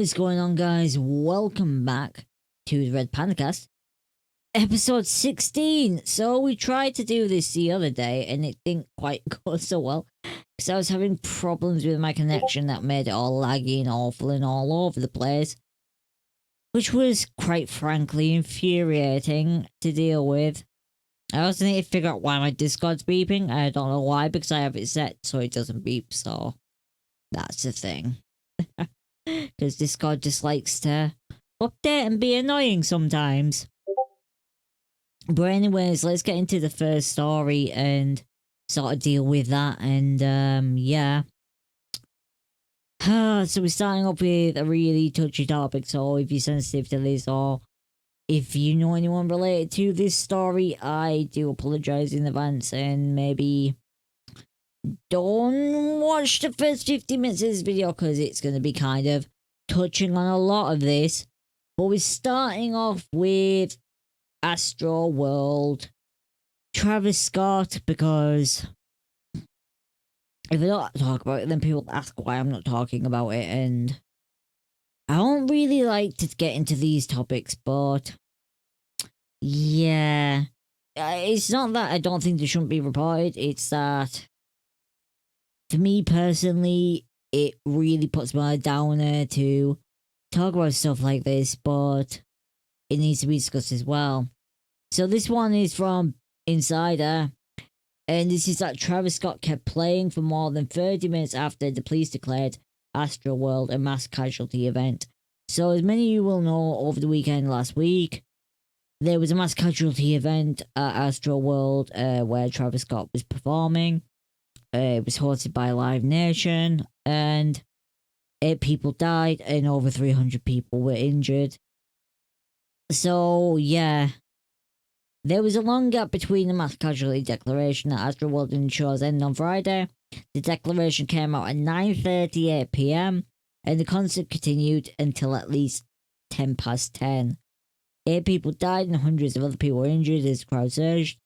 is going on, guys? Welcome back to the Red Pandacast EP.16. So we tried to do this the other day and it didn't quite go so well because I was having problems with my connection that made it all laggy and awful and all over the place, which was quite frankly infuriating to deal with. I also need to figure out why my Discord's beeping. I don't know why, because I have it set so it doesn't beep, so that's the thing. Because Discord just likes to update and be annoying sometimes. But anyways, let's get into the first story and sort of deal with that. And yeah. So we're starting off with a really touchy topic. So if you're sensitive to this or if you know anyone related to this story, I do apologize in advance and maybe don't watch the first 50 minutes of this video because it's going to be kind of touching on a lot of this. But we're starting off with Astroworld, Travis Scott, because if I don't talk about it, then people ask why I'm not talking about it, and I don't really like to get into these topics, but yeah, it's not that I don't think they shouldn't be reported, it's that for me personally, it really puts me on a downer to talk about stuff like this, but it needs to be discussed as well. So this one is from Insider, and this is that Travis Scott kept playing for more than 30 minutes after the police declared Astroworld a mass casualty event. So as many of you will know, over the weekend last week, there was a mass casualty event at Astroworld where Travis Scott was performing. It was hosted by Live Nation, and 8 people died and over 300 people were injured. So, yeah. There was a long gap between the mass casualty declaration at Astroworld and the show's end on Friday. The declaration came out at 9:38 p.m. and the concert continued until at least 10 past 10. 8 people died and hundreds of other people were injured as the crowd surged.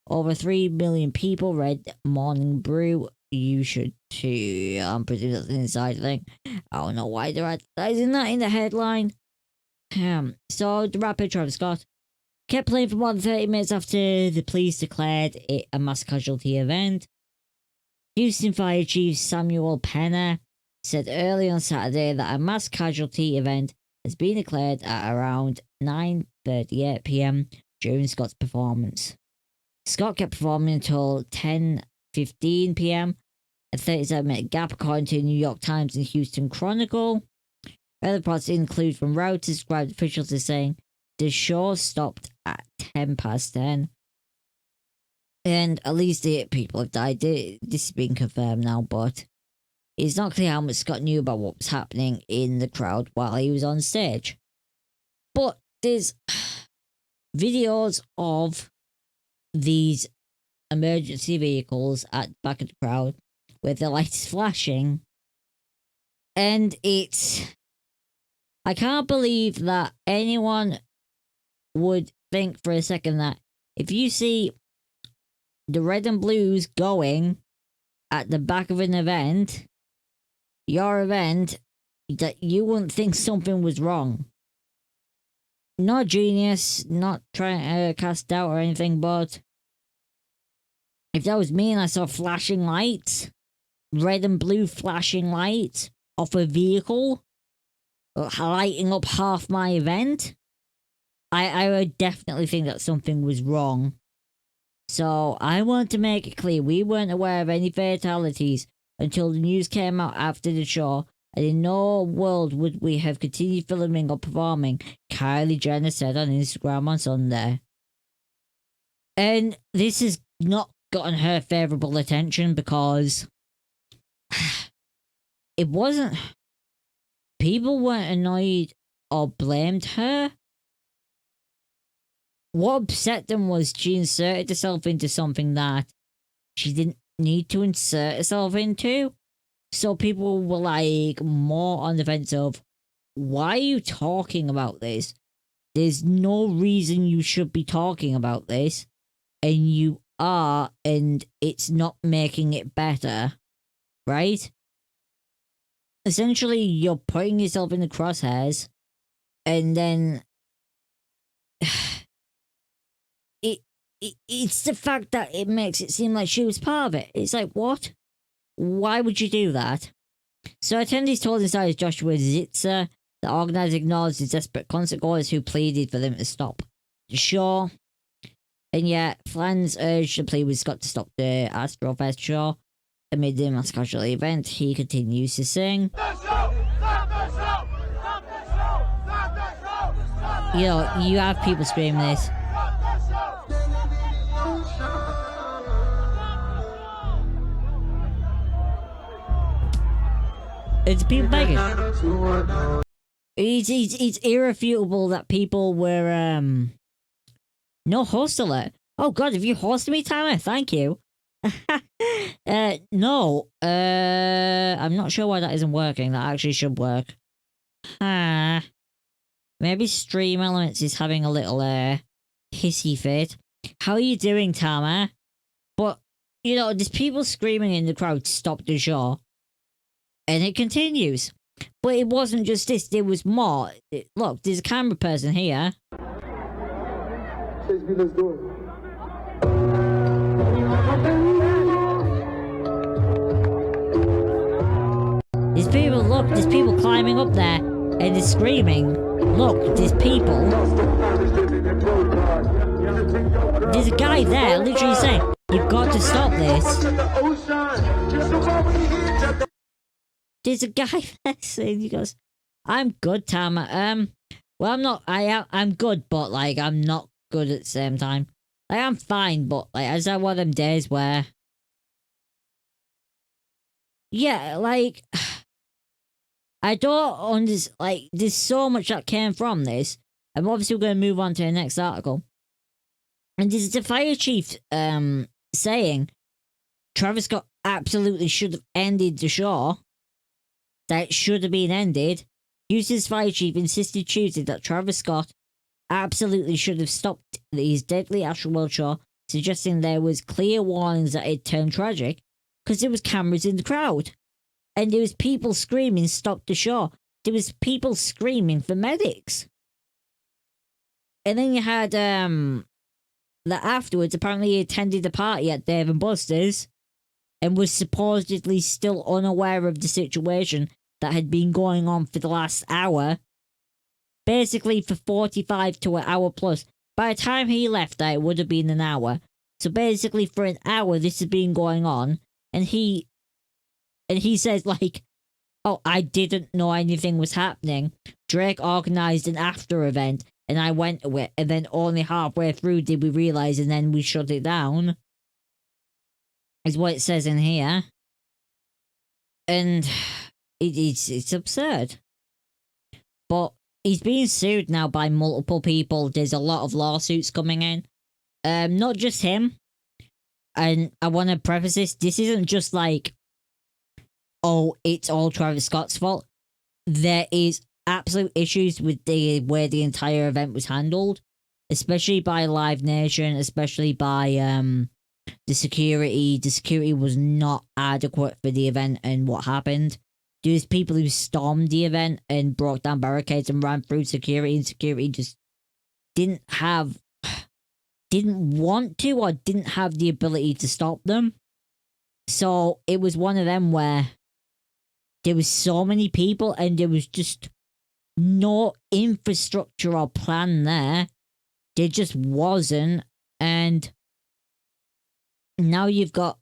Over 3 million people read Morning Brew. You should too. I'm pretty that's an inside thing. I don't know why they're advertising that in the headline. So the rapper Travis Scott kept playing for more than 30 minutes after the police declared it a mass casualty event. Houston Fire Chief Samuel Penner said early on Saturday that a mass casualty event has been declared at around 9:38 p.m. during Scott's performance. Scott kept performing until 10:15 p.m. a 37-minute gap, according to the New York Times and Houston Chronicle. Other reports include from Reuters described officials as saying the show stopped at 10 past 10. And at least 8 people have died. This has been confirmed now, but it's not clear how much Scott knew about what was happening in the crowd while he was on stage. But there's videos of these emergency vehicles at the back of the crowd with the lights flashing, and I can't believe that anyone would think for a second that if you see the red and blues going at the back of an event, your event, that you wouldn't think something was wrong. Not genius, not trying to cast doubt or anything, but if that was me and I saw flashing lights, red and blue flashing lights off a vehicle, lighting up half my event, I would definitely think that something was wrong. So I want to make it clear, we weren't aware of any fatalities until the news came out after the show, and in no world would we have continued filming or performing, Kylie Jenner said on Instagram on Sunday. And this has not gotten her favourable attention because it wasn't... People weren't annoyed or blamed her. What upset them was she inserted herself into something that she didn't need to insert herself into. So people were like more on the fence of, why are you talking about this? There's no reason you should be talking about this. And you are, and it's not making it better. Right? essentially you're putting yourself in the crosshairs, and then it's the fact that it makes it seem like she was part of it. It's like, what? Why would you do that? So attendees told inside Joshua Zitzer, the organizer acknowledged the desperate concert goers who pleaded for them to stop the show. And yet, fans urged the plea with Scott to stop the Astrofest show. Amid the mass casualty event, he continues to sing. Stop the show! Stop the show! Stop the show! Stop the show! Stop the You know, you have people screaming this. Stop the show! It's people begging. It's irrefutable that people were no host alert. Oh god, have you hosted me, Timer? Thank you. No. I'm not sure why that isn't working. That actually should work. Maybe Stream Elements is having a little hissy fit. How are you doing, Tama? But you know, there's people screaming in the crowd, stop the show. And it continues. But it wasn't just this, there was more. Look, there's a camera person here. Let's do it. There's people, look, there's people climbing up there and they're screaming. Look, there's people. There's a guy there literally saying, you've got to stop this. There's a guy there saying, he goes, I'm good, Tama. Well, I'm not, I'm good, but like, I'm not good at the same time. Like, I'm fine, but like, I just had one of them days where, yeah, like, I don't understand, like, there's so much that came from this. I'm obviously going to move on to the next article. And there's the fire chief, saying Travis Scott absolutely should have ended the show. That it should have been ended. Houston's fire chief insisted Tuesday that Travis Scott absolutely should have stopped his deadly Astroworld show, suggesting there was clear warnings that it turned tragic because there was cameras in the crowd. And there was people screaming, stop the show. There was people screaming for medics. And then you had, that afterwards, apparently he attended a party at Dave and Buster's and was supposedly still unaware of the situation that had been going on for the last hour. Basically for 45 to an hour plus. By the time he left there, it would have been an hour. So basically for an hour this has been going on. And he says like, oh, I didn't know anything was happening. Drake organised an after event and I went to it. And then only halfway through did we realise and then we shut it down. Is what it says in here. And it's absurd. But he's being sued now by multiple people. There's a lot of lawsuits coming in. Not just him. And I want to preface this isn't just like, oh, it's all Travis Scott's fault. There is absolute issues with the way the entire event was handled. Especially by Live Nation, especially by the security. The security was not adequate for the event and what happened. There's people who stormed the event and broke down barricades and ran through security, and security just didn't want to or didn't have the ability to stop them. So it was one of them where there was so many people and there was just no infrastructure or plan there. There just wasn't. And now you've got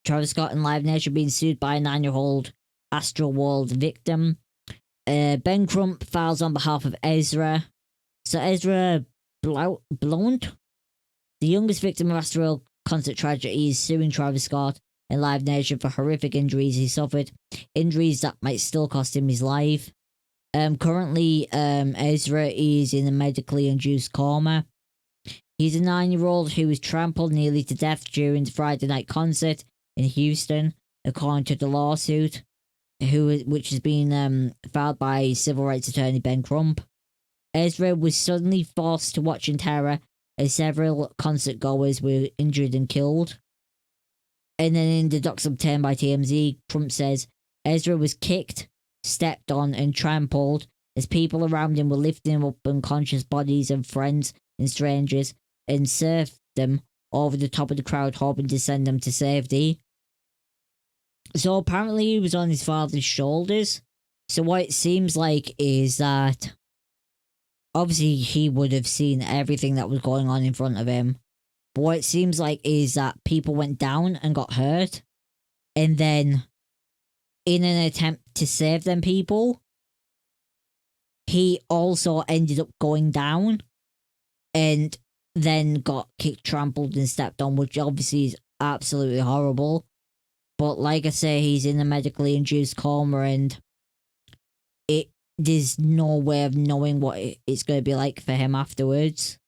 Travis Scott and Live Nation being sued by a 9-year-old Astroworld victim. Ben Crump files on behalf of Ezra. So Ezra Blount, the youngest victim of Astroworld concert tragedy, is suing Travis Scott and Live Nation for horrific injuries he suffered. Injuries that might still cost him his life. Currently, Ezra is in a medically induced coma. He's a 9-year-old who was trampled nearly to death during the Friday night concert in Houston, according to the lawsuit, which has been filed by civil rights attorney Ben Crump. Ezra was suddenly forced to watch in terror as several concert goers were injured and killed. And then in the docs obtained by TMZ, Crump says Ezra was kicked stepped on, and trampled as people around him were lifting up unconscious bodies of friends and strangers and surfed them over the top of the crowd, hoping to send them to safety. So apparently he was on his father's shoulders. So what it seems like is that obviously he would have seen everything that was going on in front of him. But what it seems like is that people went down and got hurt. And then in an attempt to save them people, he also ended up going down and then got kicked, trampled, and stepped on, which obviously is absolutely horrible. But like I say, he's in a medically induced coma, and there's no way of knowing what it's going to be like for him afterwards.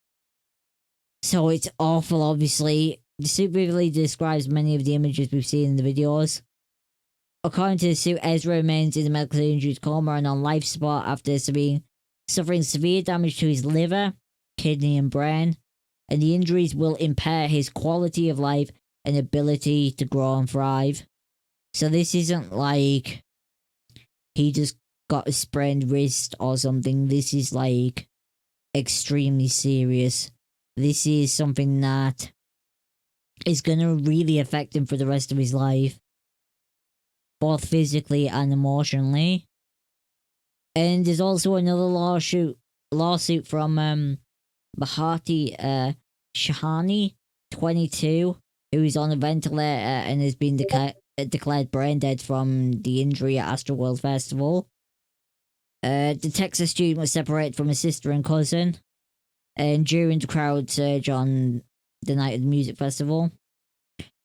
So it's awful, obviously. The suit vividly describes many of the images we've seen in the videos. According to the suit, Ezra remains in a medically induced coma and on life support after suffering severe damage to his liver, kidney, and brain, and the injuries will impair his quality of life and ability to grow and thrive. So this isn't like he just got a sprained wrist or something. This is like extremely serious. This is something that is going to really affect him for the rest of his life, both physically and emotionally. And there's also another lawsuit from Bahati Shahani, 22, who is on a ventilator and has been declared brain dead from the injury at Astroworld Festival. The Texas student was separated from his sister and cousin, and during the crowd surge on the night of the music festival.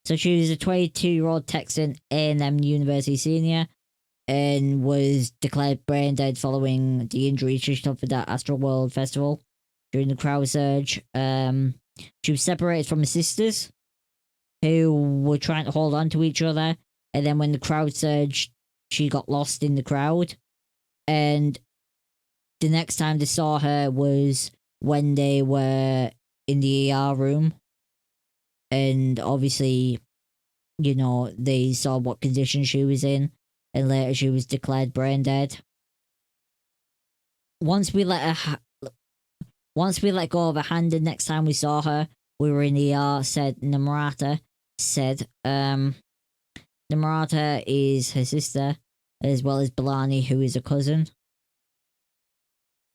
So she was a 22-year-old Texan A&M University senior and was declared brain dead following the injury she suffered at Astroworld Festival during the crowd surge. She was separated from her sisters, who were trying to hold on to each other, and then when the crowd surged, she got lost in the crowd. And the next time they saw her was when they were in the ER room. And obviously, you know, they saw what condition she was in, and later she was declared brain dead. Once we let go of her hand, the next time we saw her, we were in ER, said Namrata. Namrata is her sister, as well as Balani, who is a cousin.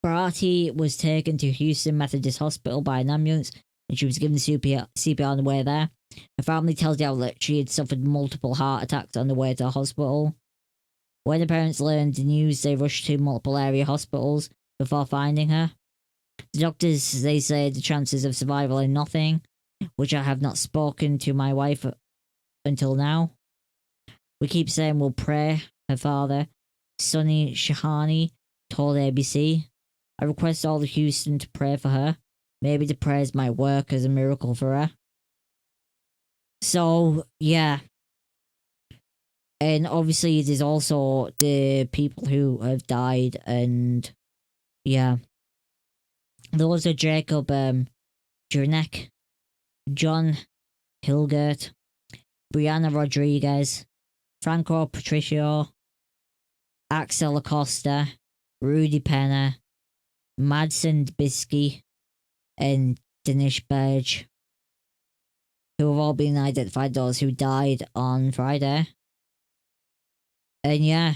Bharati was taken to Houston Methodist Hospital by an ambulance, and she was given CPR on the way there. Her family tells the outlet she had suffered multiple heart attacks on the way to the hospital. When the parents learned the news, they rushed to multiple area hospitals before finding her. The doctors, they say the chances of survival are nothing, which I have not spoken to my wife until now. We keep saying we'll pray, her father, Sonny Shahani, told ABC. I request all of Houston to pray for her. Maybe the prayers might work as a miracle for her. So, yeah. And obviously there's also the people who have died, and yeah. Those are Jacob Jurnek, John Hilgert, Brianna Rodriguez, Franco Patricio, Axel Acosta, Rudy Penna, Madsen Bisky, and Danish Berge, who have all been identified those who died on Friday. And yeah,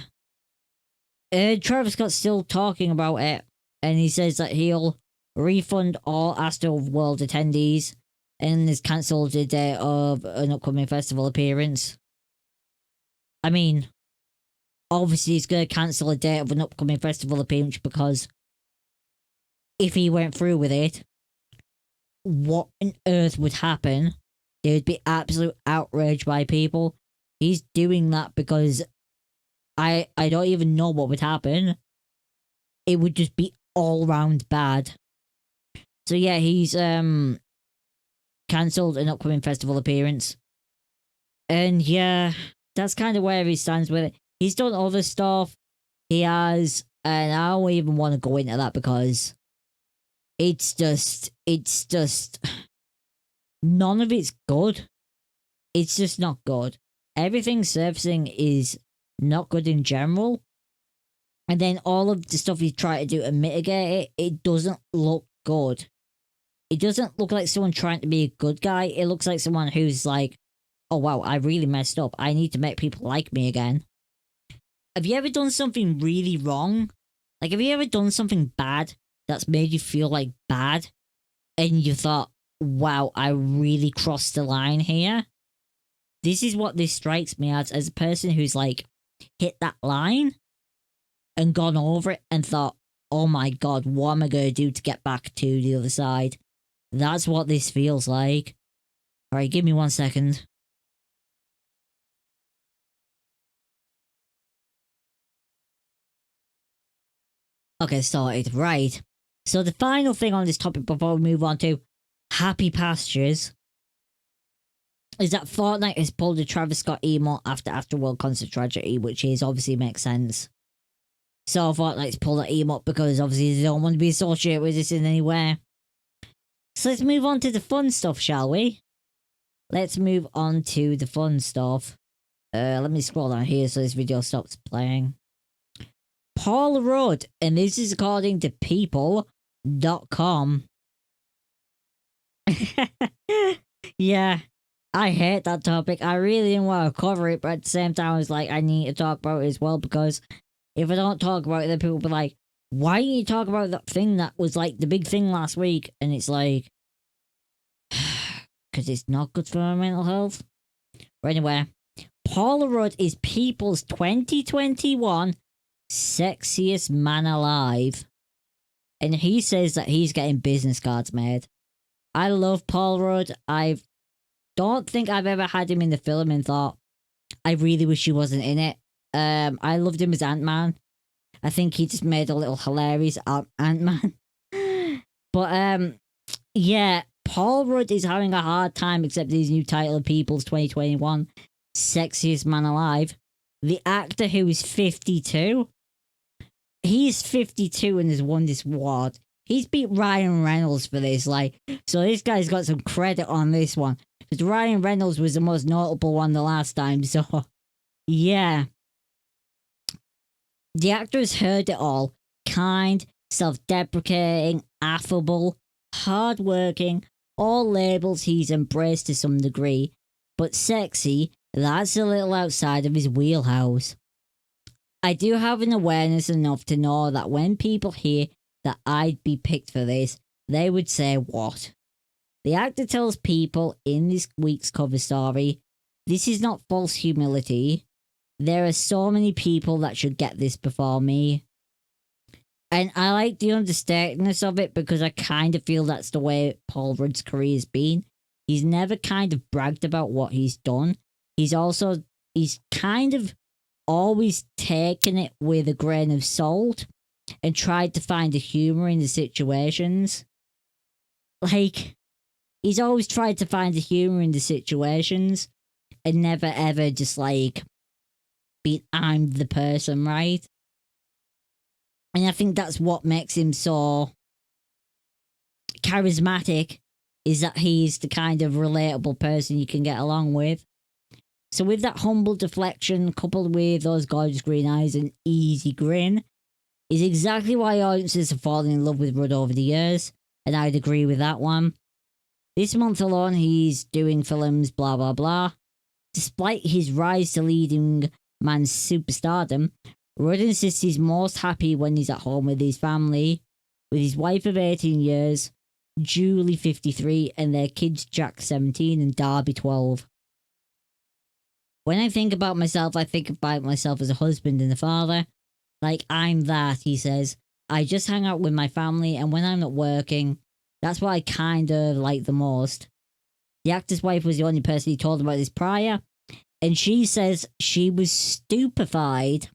Travis Scott's still talking about it, and he says that he'll refund all Astroworld attendees and has cancelled the day of an upcoming festival appearance. I mean, obviously he's going to cancel a date of an upcoming festival appearance because if he went through with it, what on earth would happen? There would be absolute outrage by people. He's doing that because I don't even know what would happen. It would just be all round bad. So yeah, he's cancelled an upcoming festival appearance. And yeah, that's kind of where he stands with it. He's done other stuff. He has, and I don't even want to go into that because it's just none of it's good. It's just not good. Everything surfacing is not good in general. And then all of the stuff he's trying to do to mitigate it, it doesn't look good. It doesn't look like someone trying to be a good guy. It looks like someone who's like, oh wow, I really messed up. I need to make people like me again. Have you ever done something really wrong? Like, have you ever done something bad that's made you feel like bad? And you thought, wow, I really crossed the line here? This is what this strikes me as a person who's like hit that line and gone over it and thought, oh my god, what am I going to do to get back to the other side? That's what this feels like. Alright, give me 1 second. Okay, started. Right. So the final thing on this topic before we move on to Happy Pastures is that Fortnite has pulled a Travis Scott emote after Astroworld Concert Tragedy, which is obviously makes sense. So Fortnite's pulled that emote because obviously they don't want to be associated with this in any way. So let's move on to the fun stuff, shall we? Let's move on to the fun stuff. Let me scroll down here so this video stops playing. Paul Rudd, and this is according to people.com. Yeah, I hate that topic. I really didn't want to cover it, but at the same time, I was like, I need to talk about it as well, because if I don't talk about it, then people will be like, why didn't you talk about that thing that was like the big thing last week? And it's like, because it's not good for my mental health. But anyway, Paul Rudd is People's 2021 sexiest man alive. And he says that he's getting business cards made. I love Paul Rudd. I don't think I've ever had him in the film and thought, I really wish he wasn't in it. I loved him as Ant-Man. I think he just made a little hilarious Ant-Man. But yeah, Paul Rudd is having a hard time accepting his new title of People's 2021 sexiest man alive. The actor who is 52. He's 52 and has won this award. He's beat Ryan Reynolds for this, like, so this guy's got some credit on this one. Because Ryan Reynolds was the most notable one the last time, so yeah. The actor has heard it all. Kind, self-deprecating, affable, hard-working, all labels he's embraced to some degree. But sexy, that's a little outside of his wheelhouse. I do have an awareness enough to know that when people hear that I'd be picked for this, they would say what? The actor tells people in this week's cover story, this is not false humility. There are so many people that should get this before me. And I like the understatedness of it because I kind of feel that's the way Paul Rudd's career has been. He's never kind of bragged about what he's done. He's kind of always taken it with a grain of salt and tried to find the humor in the situations. Like, he's always tried to find the humor in the situations and never ever just like be I'm the person, right? And I think that's what makes him so charismatic, is that he's the kind of relatable person you can get along with. So with that humble deflection coupled with those gorgeous green eyes and easy grin is exactly why audiences have fallen in love with Rudd over the years, and I'd agree with that one. This month alone he's doing films blah blah blah. Despite his rise to leading man's superstardom, Rudd insists he's most happy when he's at home with his family, with his wife of 18 years, Julie 53, and their kids Jack 17 and Darby 12. When I think about myself, I think about myself as a husband and a father. Like, I'm that, he says. I just hang out with my family, and when I'm not working, that's what I kind of like the most. The actor's wife was the only person he told about this prior, and she says she was stupefied,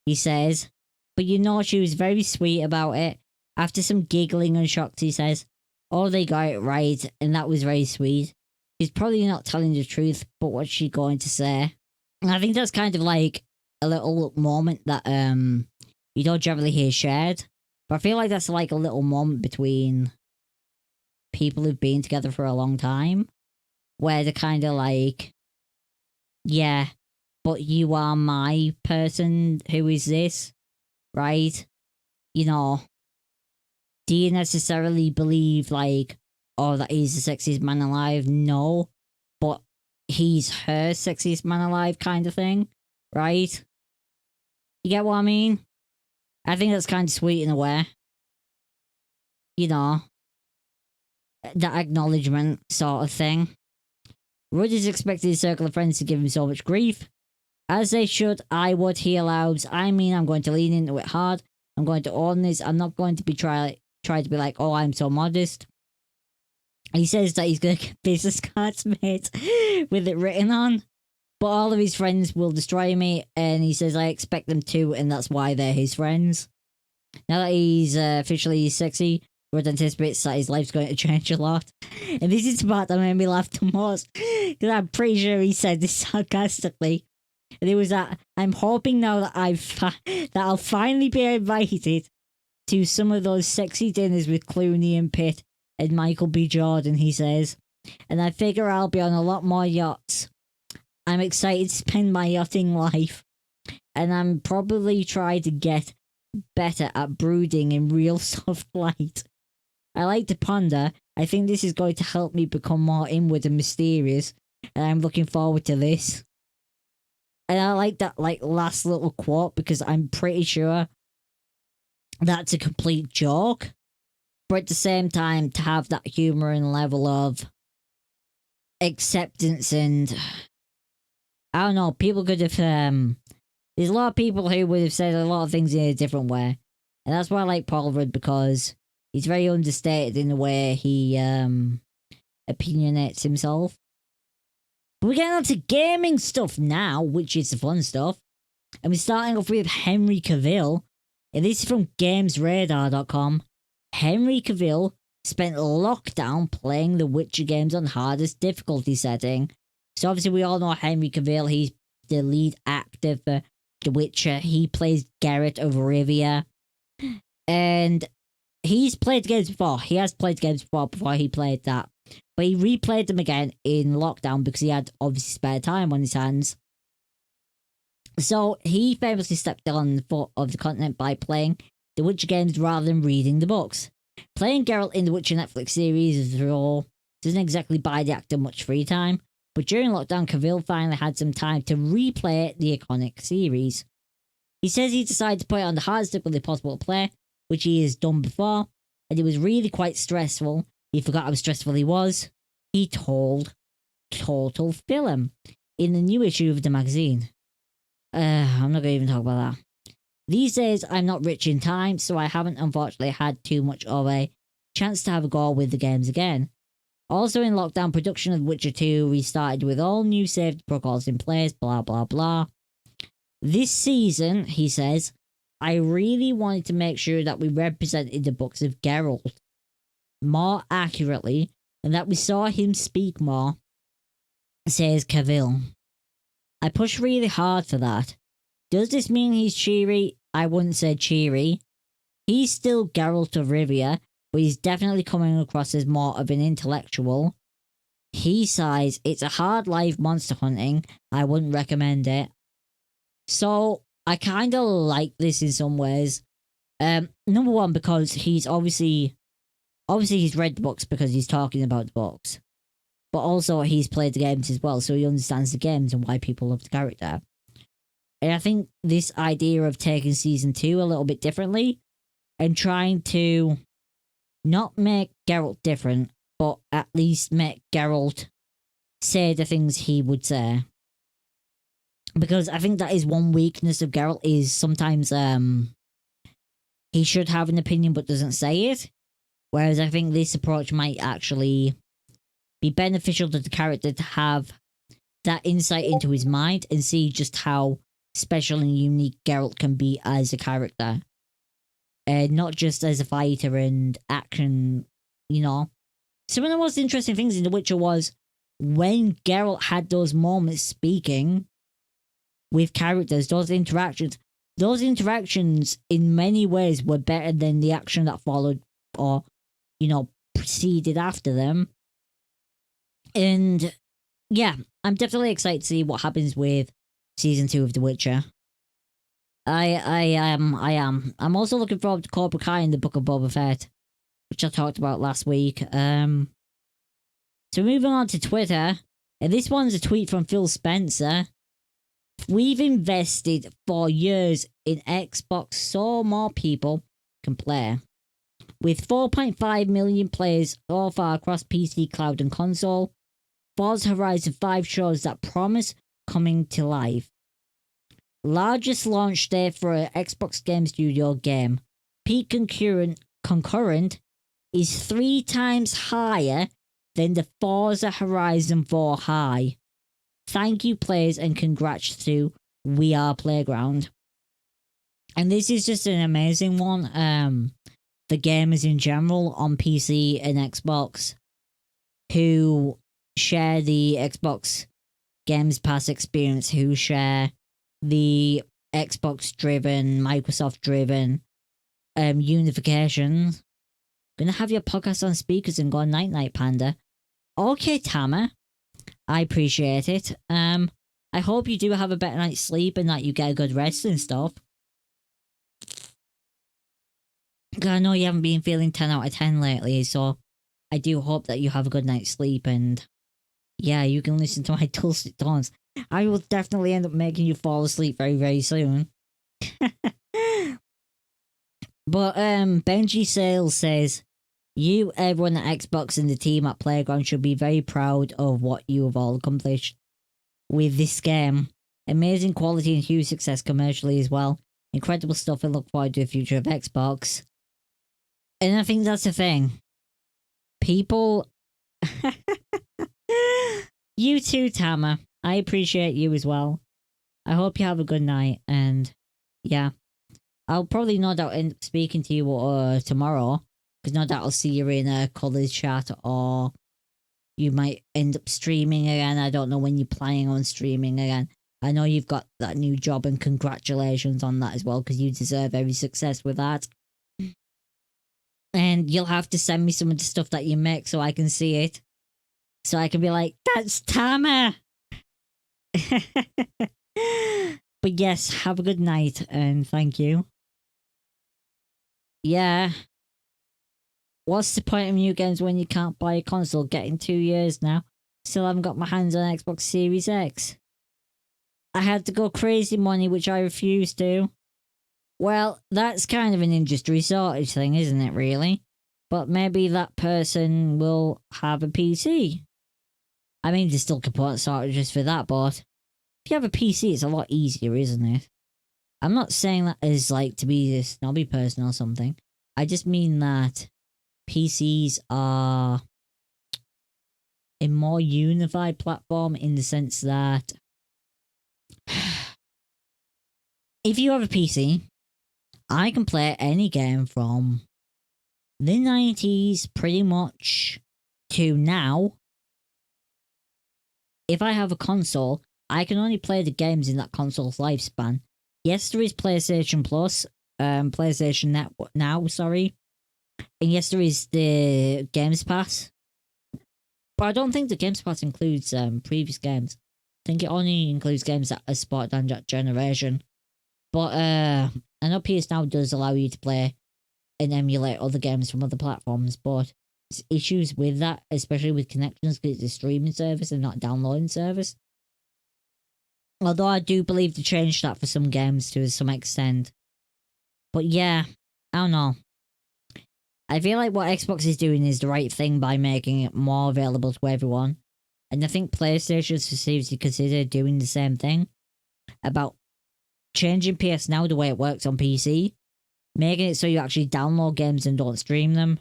he says. But you know, she was very sweet about it. After some giggling and shocks, he says, oh, they got it right, and that was very sweet. She's probably not telling the truth, but what's she going to say? And I think that's kind of like a little moment that you don't generally hear shared. But I feel like that's like a little moment between people who've been together for a long time, where they're kind of like, yeah, but you are my person who is this. right? You know, do you necessarily believe, like, oh, that he's the sexiest man alive? No. But he's her sexiest man alive kind of thing, right? You get what I mean? I think that's kind of sweet in a way. You know, that acknowledgement sort of thing. Rudd is expecting his circle of friends to give him so much grief. As they should, I would, he allows. I mean, I'm going to lean into it hard. I'm going to own this. I'm not going to be try to be like, oh, I'm so modest. He says that he's going to get business cards made with it written on. But all of his friends will destroy me. And he says, I expect them to. And that's why they're his friends. Now that he's officially sexy, Rudd anticipates that his life's going to change a lot. And this is the part that made me laugh the most. Because I'm pretty sure he said this sarcastically. And it was that I'm hoping now that that I'll finally be invited to some of those sexy dinners with Clooney and Pitt and Michael B. Jordan, he says. And I figure I'll be on a lot more yachts. I'm excited to spend my yachting life. And I'm probably trying to get better at brooding in real soft light. I like to ponder. I think this is going to help me become more inward and mysterious. And I'm looking forward to this. And I like that last little quote because I'm pretty sure that's a complete joke. But at the same time, to have that humor and level of acceptance and I don't know, people could have there's a lot of people who would have said a lot of things in a different way. And that's why I like Paul Rudd, because he's very understated in the way he opinionates himself. But we're getting on to gaming stuff now, which is the fun stuff. And we're starting off with Henry Cavill. And this is from GamesRadar.com. Henry Cavill spent lockdown playing the Witcher games on hardest difficulty setting. So obviously we all know Henry Cavill. He's the lead actor for The Witcher. He plays Geralt of Rivia. And he's played games before. He has played games before he played that. But he replayed them again in lockdown because he had obviously spare time on his hands. So he famously stepped on the foot of the continent by playing the Witcher games rather than reading the books. Playing Geralt in the Witcher Netflix series doesn't exactly buy the actor much free time. But during lockdown, Cavill finally had some time to replay the iconic series. He says he decided to put it on the hardest difficulty possible to play, which he has done before, and it was really quite stressful. He forgot how stressful he was. He told Total Film in the new issue of the magazine. I'm not going to even talk about that. These days, I'm not rich in time, so I haven't unfortunately had too much of a chance to have a go with the games again. Also in lockdown, production of Witcher 2 restarted with all new safety protocols in place, blah blah blah. This season, he says, I really wanted to make sure that we represented the books of Geralt more accurately and that we saw him speak more, says Cavill. I pushed really hard for that. Does this mean he's cheery? I wouldn't say cheery. He's still Geralt of Rivia, but he's definitely coming across as more of an intellectual. He sighs, it's a hard life monster hunting. I wouldn't recommend it. So, I kind of like this in some ways. Number one, because he's obviously he's read the books because he's talking about the books. But also he's played the games as well, so he understands the games and why people love the character. And I think this idea of taking season 2 a little bit differently and trying to not make Geralt different, but at least make Geralt say the things he would say. Because I think that is one weakness of Geralt, is sometimes he should have an opinion but doesn't say it. Whereas I think this approach might actually be beneficial to the character to have that insight into his mind and see just how special and unique Geralt can be as a character. And not just as a fighter and action, you know. Some of the most interesting things in The Witcher was when Geralt had those moments speaking with characters, those interactions in many ways were better than the action that followed or, you know, preceded after them. And yeah, I'm definitely excited to see what happens with season 2 of The Witcher. I am. I'm also looking forward to Cobra Kai in the Book of Boba Fett, which I talked about last week. So moving on to Twitter, and this one's a tweet from Phil Spencer. We've invested for years in Xbox so more people can play. With 4.5 million players so far across PC, cloud, and console, Forza Horizon 5 shows that promise coming to life. Largest launch day for an Xbox Game Studio game. Peak concurrent is 3 times higher than the Forza Horizon 4 high. Thank you, players, and congrats to We Are Playground. And this is just an amazing one. The gamers in general on PC and Xbox who share the Xbox Games Pass experience, who share the Xbox-driven, Microsoft-driven unification. Gonna have your podcast on speakers and go night-night, Panda. Okay, Tama. I appreciate it. I hope you do have a better night's sleep and that you get a good rest and stuff. I know you haven't been feeling 10 out of 10 lately, so I do hope that you have a good night's sleep and yeah, you can listen to my dulcet tones. I will definitely end up making you fall asleep very, very soon. But Benji Sales says, you, everyone at Xbox and the team at Playground should be very proud of what you have all accomplished with this game. Amazing quality and huge success commercially as well. Incredible stuff and look forward to the future of Xbox. And I think that's the thing. People... You too, Tama. I appreciate you as well. I hope you have a good night and yeah. I'll probably no doubt end up speaking to you tomorrow. Because no doubt I'll see you in a college chat or you might end up streaming again. I don't know when you're planning on streaming again. I know you've got that new job and congratulations on that as well because you deserve every success with that. And you'll have to send me some of the stuff that you make so I can see it. So I can be like, that's Tama! But yes, have a good night and thank you. Yeah. What's the point of new games when you can't buy a console? Getting 2 years now. Still haven't got my hands on Xbox Series X. I had to go crazy money, which I refused to. Well, that's kind of an industry shortage thing, isn't it, really? But maybe that person will have a PC. I mean, there's still component shortages for that, but if you have a PC, it's a lot easier, isn't it? I'm not saying that as, like, to be a snobby person or something. I just mean that PCs are a more unified platform in the sense that if you have a PC, I can play any game from the 90s pretty much to now. If I have a console, I can only play the games in that console's lifespan. Yes, there is PlayStation Plus, PlayStation Now, sorry. And yes, there is the Games Pass. But I don't think the Games Pass includes previous games. I think it only includes games that are supported on that generation. But I know PS Now does allow you to play and emulate other games from other platforms, but there's issues with that, especially with connections because it's a streaming service and not a downloading service. Although I do believe they changed that for some games to some extent. But yeah, I don't know. I feel like what Xbox is doing is the right thing by making it more available to everyone. And I think PlayStation should seriously consider doing the same thing. About changing PS Now the way it works on PC. Making it so you actually download games and don't stream them.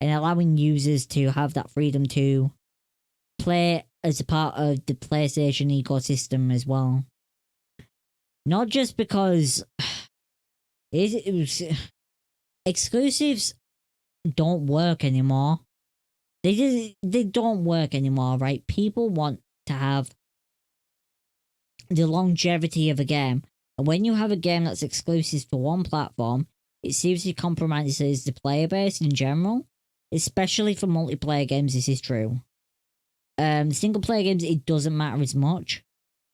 And allowing users to have that freedom to play as a part of the PlayStation ecosystem as well. Not just because exclusives don't work anymore. They don't work anymore, right? People want to have the longevity of a game. And when you have a game that's exclusive for one platform, it seriously compromises the player base in general. Especially for multiplayer games, this is true. Single player games, it doesn't matter as much.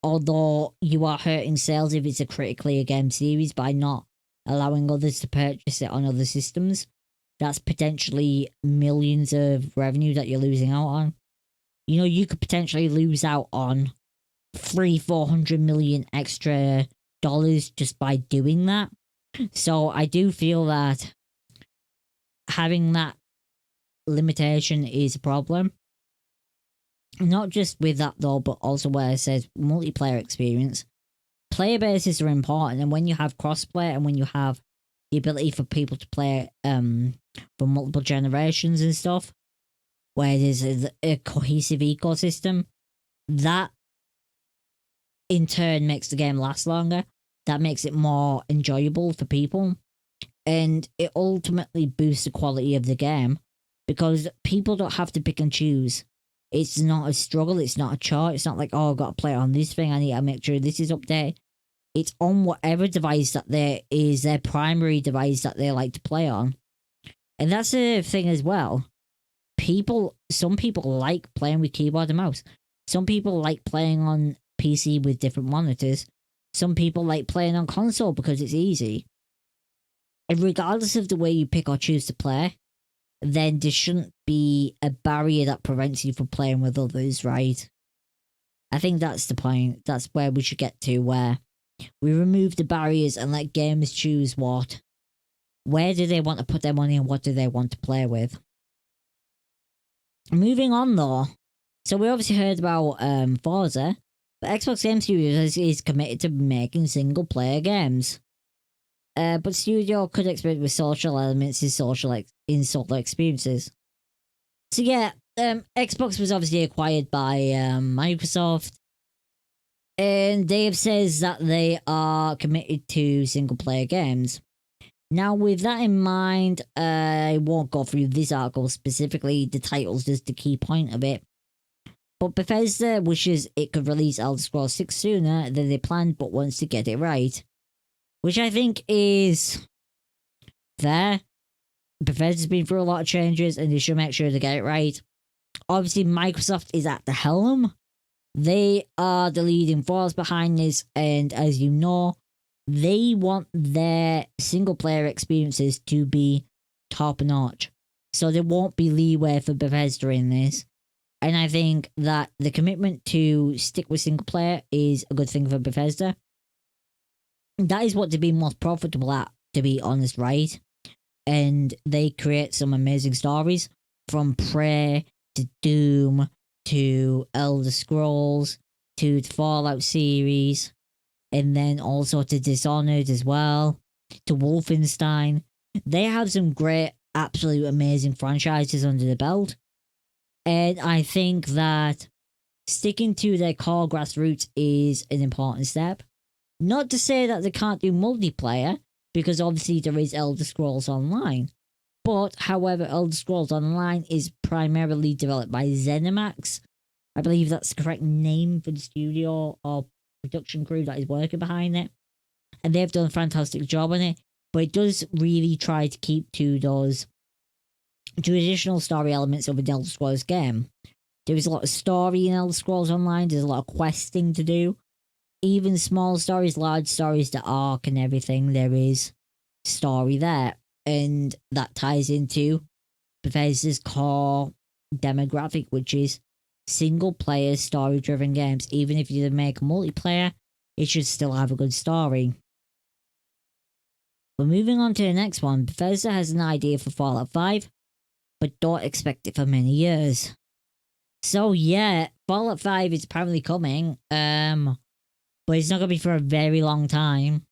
although you are hurting sales if it's a critically acclaimed series by not allowing others to purchase it on other systems. That's potentially millions of revenue that you're losing out on. You know, you could potentially lose out on 400 million extra dollars just by doing that. So I do feel that having that limitation is a problem. Not just with that though, but also where it says multiplayer experience. Player bases are important, and when you have crossplay and when you have the ability for people to play for multiple generations and stuff, where there's a cohesive ecosystem, that in turn makes the game last longer. That makes it more enjoyable for people, and it ultimately boosts the quality of the game because people don't have to pick and choose. It's not a struggle, it's not a chore, it's not like, oh, I've got to play it on this thing, I need to make sure this is updated. It's on whatever device that there is their primary device that they like to play on. And that's the thing as well. Some people like playing with keyboard and mouse. Some people like playing on PC with different monitors. Some people like playing on console because it's easy. And regardless of the way you pick or choose to play, then there shouldn't be a barrier that prevents you from playing with others, right? I think that's the point. That's where we should get to, where we remove the barriers and let gamers choose where do they want to put their money and what do they want to play with. Moving on though, so we obviously heard about Forza, but Xbox Game Studios is committed to making single player games. But studio could experiment with social elements in solo experiences. So yeah, Xbox was obviously acquired by Microsoft, and they have says that they are committed to single player games. Now, with that in mind, I won't go through this article specifically. The title's just the key point of it. But Bethesda wishes it could release Elder Scrolls 6 sooner than they planned, but wants to get it right. Which I think is fair. Bethesda's been through a lot of changes and they should make sure they get it right. Obviously, Microsoft is at the helm. They are the leading force behind this, and as you know, they want their single player experiences to be top notch. So there won't be leeway for Bethesda in this. And I think that the commitment to stick with single player is a good thing for Bethesda. That is what they've been most profitable at, to be honest, right? And they create some amazing stories, from Prey to Doom to Elder Scrolls to the Fallout series, and then also to Dishonored as well, to Wolfenstein. They have some great, absolute amazing franchises under the belt. And I think that sticking to their core grassroots is an important step. Not to say that they can't do multiplayer, because obviously there is Elder Scrolls Online. But, however, Elder Scrolls Online is primarily developed by ZeniMax. I believe that's the correct name for the studio or production crew that is working behind it. And they've done a fantastic job on it. But it does really try to keep to those traditional story elements of an Elder Scrolls game. There is a lot of story in Elder Scrolls Online. There's a lot of questing to do. Even small stories, large stories, the arc and everything, there is story there. And that ties into Bethesda's core demographic, which is single player story driven games. Even if you make a multiplayer, it should still have a good story. But moving on to the next one, Bethesda has an idea for Fallout 5, but don't expect it for many years. So yeah, Fallout 5 is apparently coming, but it's not going to be for a very long time.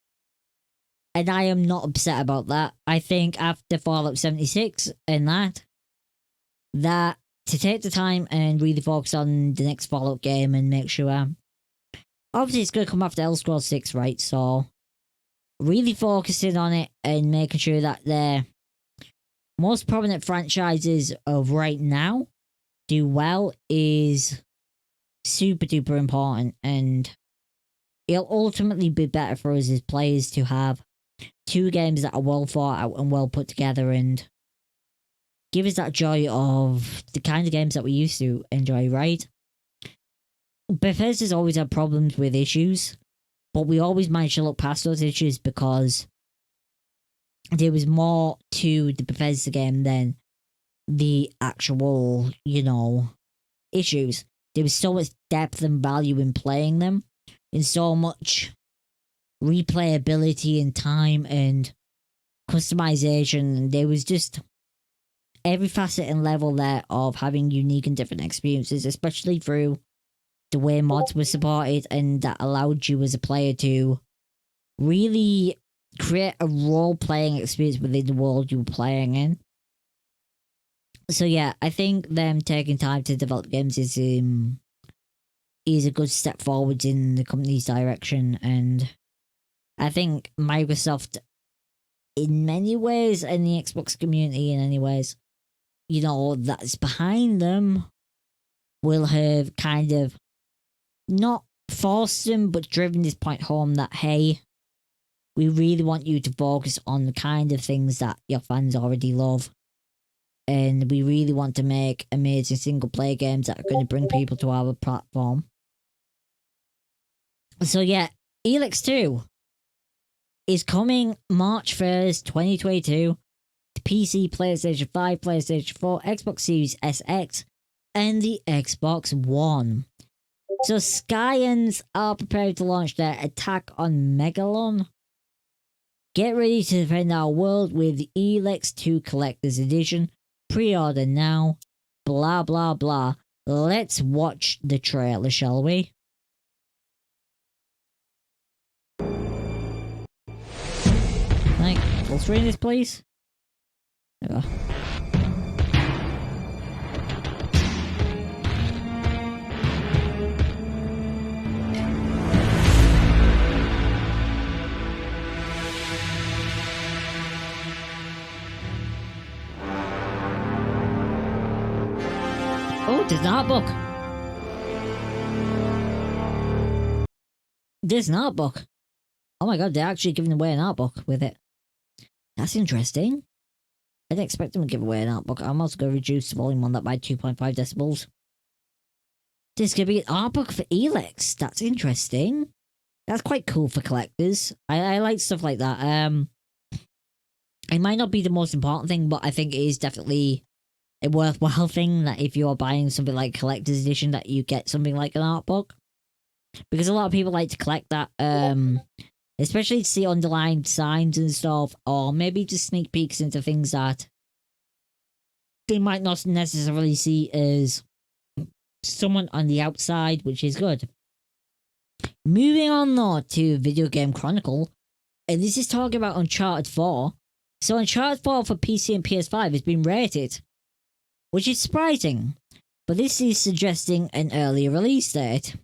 And I am not upset about that. I think after Fallout 76 and that to take the time and really focus on the next Fallout game and make sure, obviously it's going to come after Elder Scrolls 6, right? So really focusing on it and making sure that their most prominent franchises of right now do well is super duper important, and it'll ultimately be better for us as players to have two games that are well thought out and well put together and give us that joy of the kind of games that we used to enjoy, right? Bethesda's always had problems with issues, but we always managed to look past those issues because there was more to the Bethesda game than the actual, issues. There was so much depth and value in playing them, and so much replayability and time and customization. And there was just every facet and level there of having unique and different experiences, especially through the way mods were supported, and that allowed you as a player to really create a role-playing experience within the world you were playing in. So yeah, I think them taking time to develop games is a good step forward in the company's direction, and I think Microsoft, in many ways, and the Xbox community in any ways, that's behind them, will have kind of not forced them, but driven this point home that, hey, we really want you to focus on the kind of things that your fans already love. And we really want to make amazing single-player games that are going to bring people to our platform. So yeah, Helix 2 is coming March 1st, 2022 to PC, PlayStation 5, PlayStation 4, Xbox Series SX, and the Xbox One. So Skyans are prepared to launch their attack on Megalon. Get ready to defend our world with the Helix 2 Collector's Edition. Pre-order now. Blah, blah, blah. Let's watch the trailer, shall we? Right, full screen this, please. There we go. Oh, there's an art book. There's an art book. Oh my god, they're actually giving away an art book with it. That's interesting. I didn't expect them to give away an art book. I'm also going to reduce the volume on that by 2.5 decibels. There's going to be an art book for Helix. That's interesting. That's quite cool for collectors. I like stuff like that. It might not be the most important thing, but I think it is definitely a worthwhile thing that if you're buying something like collector's edition, that you get something like an art book. Because a lot of people like to collect that, especially to see underlined signs and stuff, or maybe just sneak peeks into things that they might not necessarily see as someone on the outside, which is good. Moving on though to Video Game Chronicle, and this is talking about Uncharted 4. So Uncharted 4 for PC and PS5 has been rated, which is surprising, but this is suggesting an earlier release date.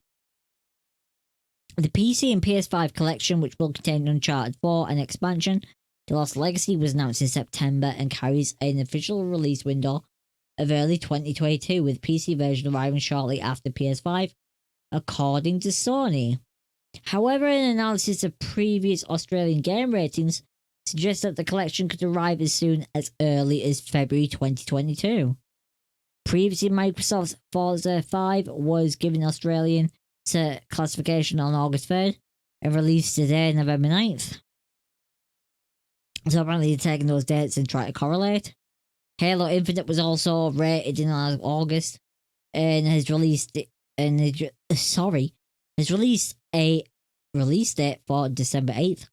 The PC and PS5 collection, which will contain Uncharted 4 and expansion, The Lost Legacy, was announced in September and carries an official release window of early 2022, with PC version arriving shortly after PS5, according to Sony. However, an analysis of previous Australian game ratings suggests that the collection could arrive as soon as early as February 2022. Previously, Microsoft's Forza 5 was given Australian classification on August 3rd and released today, November 9th. So apparently they're taking those dates and trying to correlate. Halo Infinite was also rated in August and has released has released a release date for December 8th.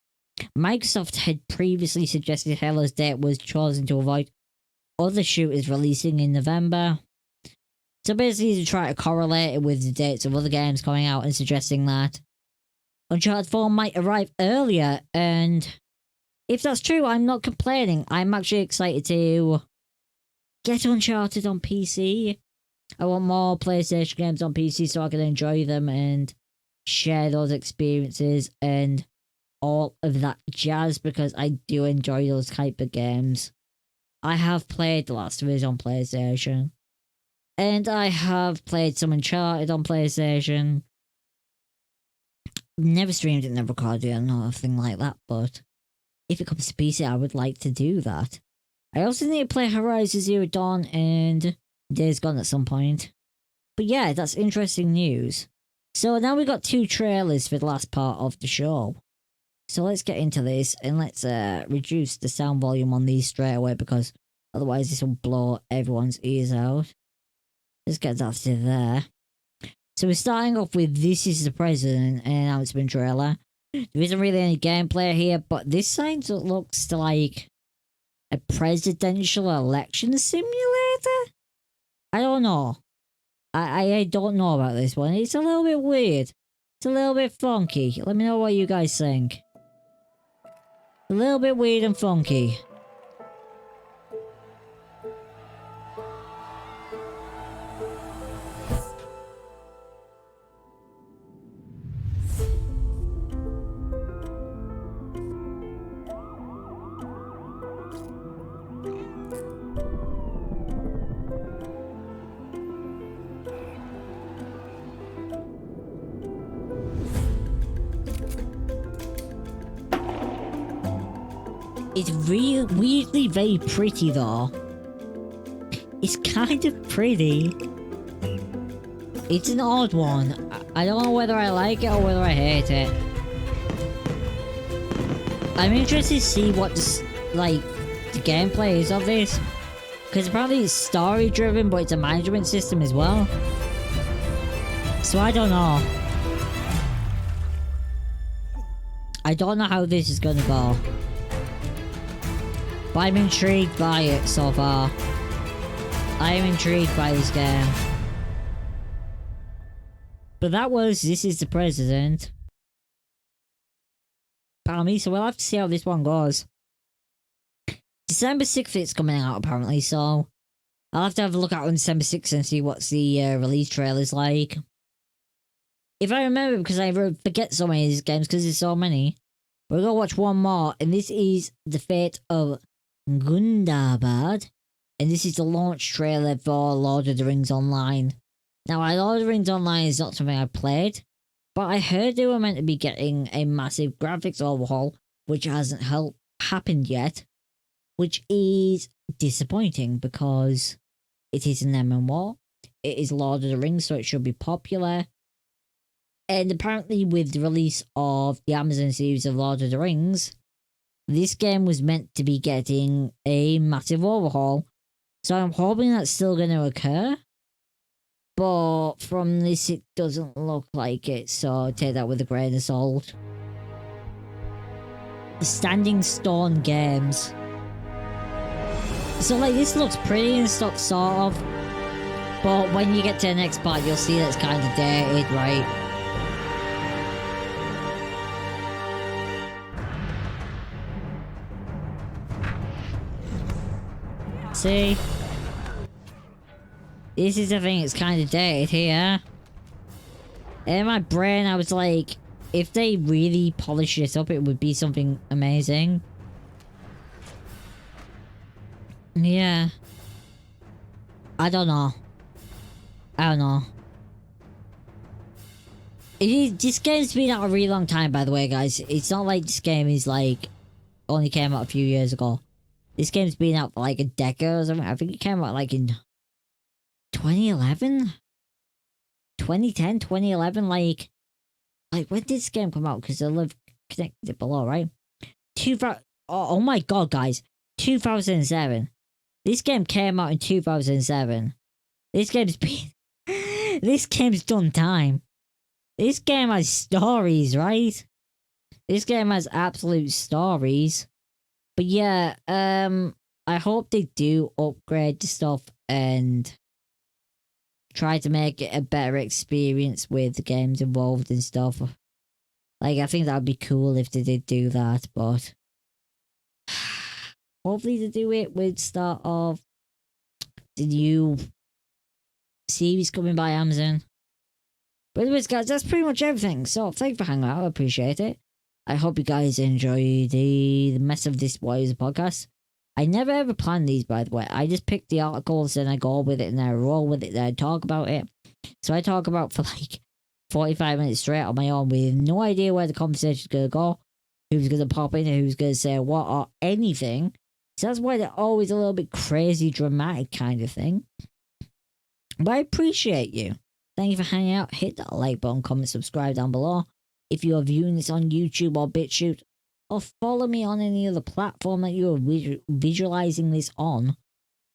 Microsoft had previously suggested Halo's date was chosen to avoid other shooters releasing in November. So basically to try to correlate it with the dates of other games coming out and suggesting that Uncharted 4 might arrive earlier, and if that's true, I'm not complaining. I'm actually excited to get Uncharted on PC. I want more PlayStation games on PC so I can enjoy them and share those experiences and all of that jazz, because I do enjoy those type of games. I have played The Last of Us on PlayStation, and I have played some Uncharted on PlayStation. Never streamed it, never recorded it, or nothing like that, but if it comes to PC, I would like to do that. I also need to play Horizon Zero Dawn and Days Gone at some point. But yeah, that's interesting news. So now we got 2 trailers for the last part of the show. So let's get into this and let's reduce the sound volume on these straight away because otherwise this will blow everyone's ears out. Let's get that to there. So we're starting off with This Is the President, an announcement trailer. There isn't really any gameplay here, but this sign looks like a presidential election simulator? I don't know. I don't know about this one. It's a little bit weird. It's a little bit funky. Let me know what you guys think. A little bit weird and funky. It's weirdly very pretty though. It's kind of pretty. It's an odd one. I don't know whether I like it or whether I hate it. I'm interested to see what the gameplay is of this. Because apparently it's story driven, but it's a management system as well. So I don't know. I don't know how this is gonna go. But I'm intrigued by it so far. I am intrigued by this game. But that was This Is the President. Pardon me, so we'll have to see how this one goes. December 6th it's coming out apparently, so I'll have to have a look at it on December 6th and see what's the release trailer's like. If I remember, because I forget so many of these games because there's so many. We're gonna watch one more, and this is The Fate of Gundabad, and this is the launch trailer for Lord of the Rings Online. Now, Lord of the Rings Online is not something I played, but I heard they were meant to be getting a massive graphics overhaul, which hasn't happened yet, which is disappointing because it is an MMO, it is Lord of the Rings, so it should be popular, and apparently with the release of the Amazon series of Lord of the Rings, this game was meant to be getting a massive overhaul, so I'm hoping that's still going to occur. But from this, it doesn't look like it, so take that with a grain of salt. Standing Stone Games. So, like, this looks pretty and stuff, sort of. But when you get to the next part, you'll see that it's kind of dated, right? See? This is the thing, it's kind of dated here. In my brain, I was like, if they really polish this up, it would be something amazing. Yeah. I don't know. This game's been out a really long time, by the way, guys. It's not like this game is like, only came out a few years ago. This game's been out for like a decade or something. I think it came out like in 2011? 2010, 2011, like when did this game come out? Because I live connected below, right? Oh my god, guys. 2007. This game came out in 2007. This game's done time. This game has stories, right? This game has absolute stories. But yeah, I hope they do upgrade the stuff and try to make it a better experience with the games involved and stuff. Like, I think that would be cool if they did do that, but hopefully they do it with start of the new series coming by Amazon. But anyways, guys, that's pretty much everything. So thanks for hanging out. I appreciate it. I hope you guys enjoy the mess of this Warriors podcast. I never ever plan these, by the way. I just pick the articles and I go with it and I roll with it and I talk about it. So I talk about for like 45 minutes straight on my own with no idea where the conversation's going to go, who's going to pop in, who's going to say what or anything. So that's why they're always a little bit crazy, dramatic kind of thing. But I appreciate you. Thank you for hanging out. Hit that like button, comment, subscribe down below. If you are viewing this on YouTube or BitChute, or follow me on any other platform that you are visualizing this on.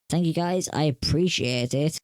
Thank you guys, I appreciate it.